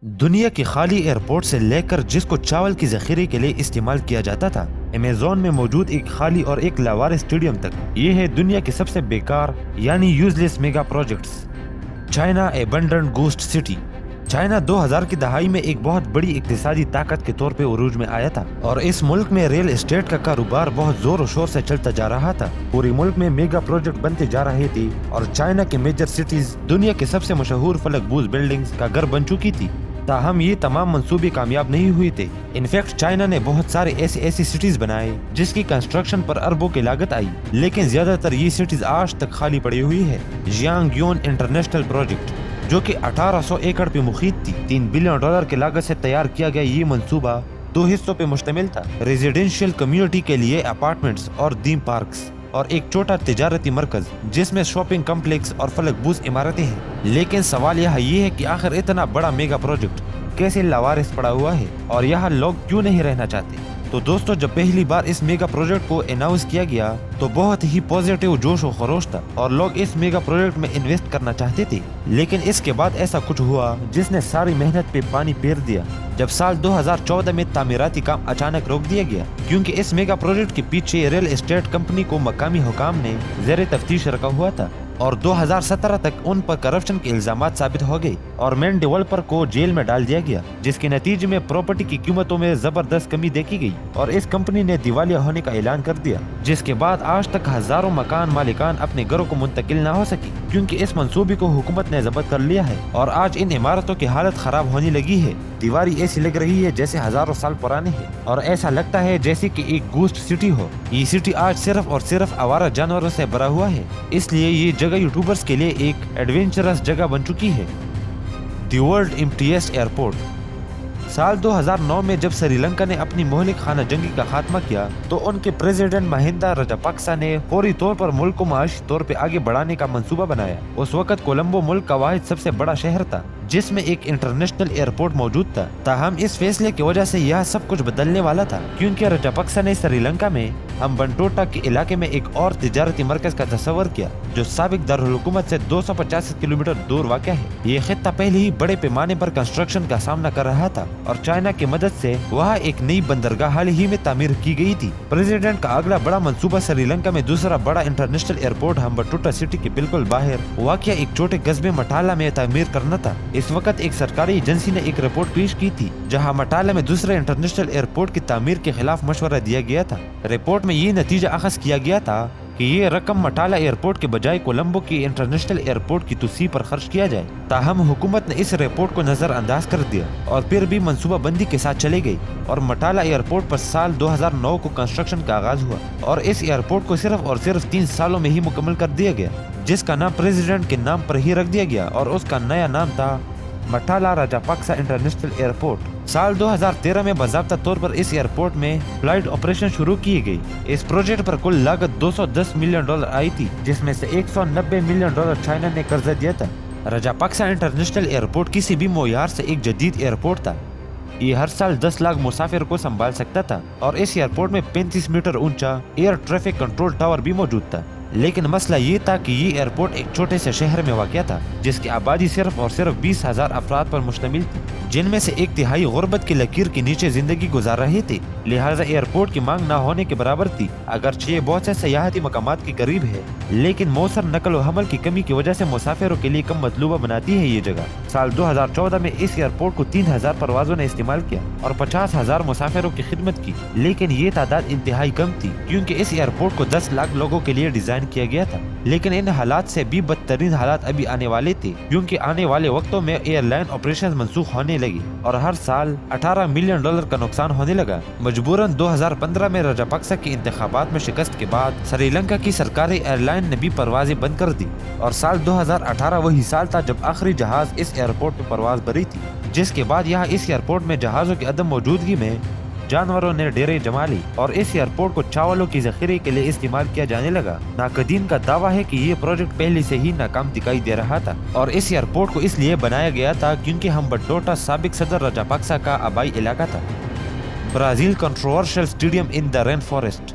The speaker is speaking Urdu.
دنیا کی خالی ایئرپورٹ سے لے کر جس کو چاول کی ذخیرے کے لیے استعمال کیا جاتا تھا، امیزون میں موجود ایک خالی اور ایک لاوار اسٹیڈیم تک، یہ ہے دنیا کے سب سے بیکار یعنی useless mega projects. China abandoned ghost city. China 2000 کی دہائی میں ایک بہت بڑی اقتصادی طاقت کے طور پہ عروج میں آیا تھا اور اس ملک میں ریل اسٹیٹ کا کاروبار بہت زور و شور سے چلتا جا رہا تھا۔ پورے ملک میں میگا پروجیکٹ بنتے جا رہے تھے اور چائنا کے میجر سٹیز دنیا کے سب سے مشہور فلک بوز بلڈنگز کا گھر بن چکی تھی۔ تاہم یہ تمام منصوبے کامیاب نہیں ہوئے تھے۔ انفیکٹ چائنا نے بہت سارے ایسی سٹیز بنائے جس کی کنسٹرکشن پر اربوں کی لاگت آئی، لیکن زیادہ تر یہ سٹیز آج تک خالی پڑی ہوئی ہے۔ ژیانگ یون انٹرنیشنل پروجیکٹ، جو کہ 1800 ایکڑ پہ محیط تھی، $3 بلین کی لاگت سے تیار کیا گیا یہ منصوبہ 2 حصوں پہ مشتمل تھا: ریزیڈینشیل کمیونٹی کے لیے اپارٹمنٹس اور تھیم پارکس، اور ایک چھوٹا تجارتی مرکز جس میں شاپنگ کمپلیکس اور فلک بوز عمارتیں ہیں۔ لیکن سوال یہ ہے کہ آخر اتنا بڑا میگا پروجیکٹ کیسے لاوارث پڑا ہوا ہے اور یہاں لوگ کیوں نہیں رہنا چاہتے؟ تو دوستو، جب پہلی بار اس میگا پروجیکٹ کو اناؤنس کیا گیا تو بہت ہی پوزیٹیو جوش و خروش تھا اور لوگ اس میگا پروجیکٹ میں انویسٹ کرنا چاہتے تھے۔ لیکن اس کے بعد ایسا کچھ ہوا جس نے ساری محنت پہ پانی پھیر دیا، جب سال 2014 میں تعمیراتی کام اچانک روک دیا گیا کیونکہ اس میگا پروجیکٹ کے پیچھے ریل اسٹیٹ کمپنی کو مقامی حکام نے زیر تفتیش رکھا ہوا تھا اور 2017 تک ان پر کرپشن کے الزامات ثابت ہو گئے اور مین ڈیولپر کو جیل میں ڈال دیا گیا، جس کے نتیجے میں پراپرٹی کی قیمتوں میں زبردست کمی دیکھی گئی اور اس کمپنی نے دیوالیہ ہونے کا اعلان کر دیا، جس کے بعد آج تک ہزاروں مکان مالکان اپنے گھروں کو منتقل نہ ہو سکی کیونکہ اس منصوبے کو حکومت نے ضبط کر لیا ہے اور آج ان عمارتوں کی حالت خراب ہونے لگی ہے۔ دیواری ایسی لگ رہی ہے جیسے ہزاروں سال پرانی ہے اور ایسا لگتا ہے جیسے کہ ایک گوسٹ سٹی ہو۔ یہ سٹی آج صرف اور صرف آوارہ جانوروں سے بھرا ہوا ہے، اس لیے یہ جگہ یوٹیوبرز کے لیے ایک ایڈونچرس جگہ بن چکی ہے۔ The world emptiest airport. سال 2009 میں جب سری لنکا نے اپنی مہلک خانہ جنگی کا خاتمہ کیا تو ان کے پریزیڈنٹ مہندا راجاپکسا نے فوری طور پر ملک کو معاشی طور پہ آگے بڑھانے کا منصوبہ بنایا۔ اس وقت کولمبو ملک کا واحد سب سے بڑا شہر تھا جس میں ایک انٹرنیشنل ایئرپورٹ موجود تھا۔ تاہم اس فیصلے کی وجہ سے یہ سب کچھ بدلنے والا تھا کیونکہ راجاپکسا نے سری لنکا میں ہمبنٹوٹا کے علاقے میں ایک اور تجارتی مرکز کا تصور کیا جو سابق دارالحکومت سے 250 کلومیٹر دور واقع ہے۔ یہ خطہ پہلے ہی بڑے پیمانے پر کنسٹرکشن کا سامنا کر رہا تھا اور چائنا کی مدد سے وہاں ایک نئی بندرگاہ حال ہی میں تعمیر کی گئی تھی۔ پریزیڈنٹ کا اگلا بڑا منصوبہ سری لنکا میں دوسرا بڑا انٹرنیشنل ایئرپورٹ ہمبنٹوٹا سٹی کے بالکل باہر واقع ایک چھوٹے قصبے مٹالا میں تعمیر کرنا تھا۔ اس وقت ایک سرکاری ایجنسی نے ایک رپورٹ پیش کی تھی جہاں مٹالا میں دوسرے انٹرنیشنل ایئرپورٹ کی تعمیر کے خلاف مشورہ دیا گیا تھا۔ رپورٹ میں یہ نتیجہ اخذ کیا گیا تھا کہ یہ رقم مٹالا ایئرپورٹ کے بجائے کولمبو کی انٹرنیشنل ایئرپورٹ کی توسیع پر خرچ کیا جائے۔ تاہم حکومت نے اس رپورٹ کو نظر انداز کر دیا اور پھر بھی منصوبہ بندی کے ساتھ چلے گئی اور مٹالا ایئرپورٹ پر سال 2009 کو کنسٹرکشن کا آغاز ہوا اور اس ایئرپورٹ کو صرف اور صرف 3 سالوں میں ہی مکمل کر دیا گیا، جس کا نام پریزیڈنٹ کے نام پر ہی رکھ دیا گیا اور اس کا نیا نام تھا مٹالا راجاپکسا انٹرنیشنل ایئرپورٹ۔ سال 2013 میں باضابطہ طور پر اس ایئرپورٹ میں فلائٹ آپریشن شروع کی گئی۔ اس پروجیکٹ پر کل لاگت $210 ملین آئی تھی، جس میں سے $190 ملین چائنا نے قرضہ دیا تھا۔ راجاپکسا انٹرنیشنل ایئرپورٹ کسی بھی معیار سے ایک جدید ایئرپورٹ تھا۔ یہ ہر سال 10 لاکھ مسافر کو سنبھال سکتا تھا اور اس ایئرپورٹ میں 35 میٹر اونچا ایئر ٹریفک کنٹرول ٹاور بھی موجود تھا۔ لیکن مسئلہ یہ تھا کہ یہ ایئرپورٹ ایک چھوٹے سے شہر میں واقع تھا جس کی آبادی صرف اور صرف 20,000 افراد پر مشتمل تھی، جن میں سے 1/3 غربت کی لکیر کے نیچے زندگی گزار رہے تھے۔ لہٰذا ایئرپورٹ کی مانگ نہ ہونے کے برابر تھی، اگرچہ یہ بہت سے سیاحتی مقامات کے قریب ہے، لیکن مؤثر نقل و حمل کی کمی کی وجہ سے مسافروں کے لیے کم مطلوبہ بناتی ہے یہ جگہ۔ سال 2014 میں اس ایئرپورٹ کو 3,000 پروازوں نے استعمال کیا اور 50,000 مسافروں کی خدمت کی، لیکن یہ تعداد انتہائی کم تھی کیونکہ اس ایئرپورٹ کو 10 لاکھ لوگوں کے لیے ڈیزائن کیا گیا تھا۔ لیکن ان حالات سے بھی بدترین حالات ابھی آنے والے تھے کیونکہ آنے والے وقتوں میں ایئر لائن آپریشن منسوخ ہونے لگی اور ہر سال $18 ملین کا نقصان ہونے لگا۔ مجبوراً 2015 میں راجاپکسا کے انتخابات میں شکست کے بعد سری لنکا کی سرکاری ایئر لائن نے بھی پروازیں بند کر دی اور سال 2018 وہی سال تھا جب آخری جہاز اس ایئرپورٹ پہ پرواز بھری تھی، جس کے بعد یہاں اس ایئرپورٹ میں جہازوں کی عدم موجودگی میں جانوروں نے ڈیرے جما لی اور اس ایئرپورٹ کو چاولوں کی ذخیرے کے لیے استعمال کیا جانے لگا۔ ناقدین کا دعویٰ ہے کہ یہ پروجیکٹ پہلے سے ہی ناکام دکھائی دے رہا تھا اور اس ایئرپورٹ کو اس لیے بنایا گیا تھا کیونکہ ہمبنٹوٹا سابق صدر راجاپکسا کا آبائی علاقہ تھا۔ برازیل کنٹروورشل اسٹیڈیم ان دا رین فارسٹ۔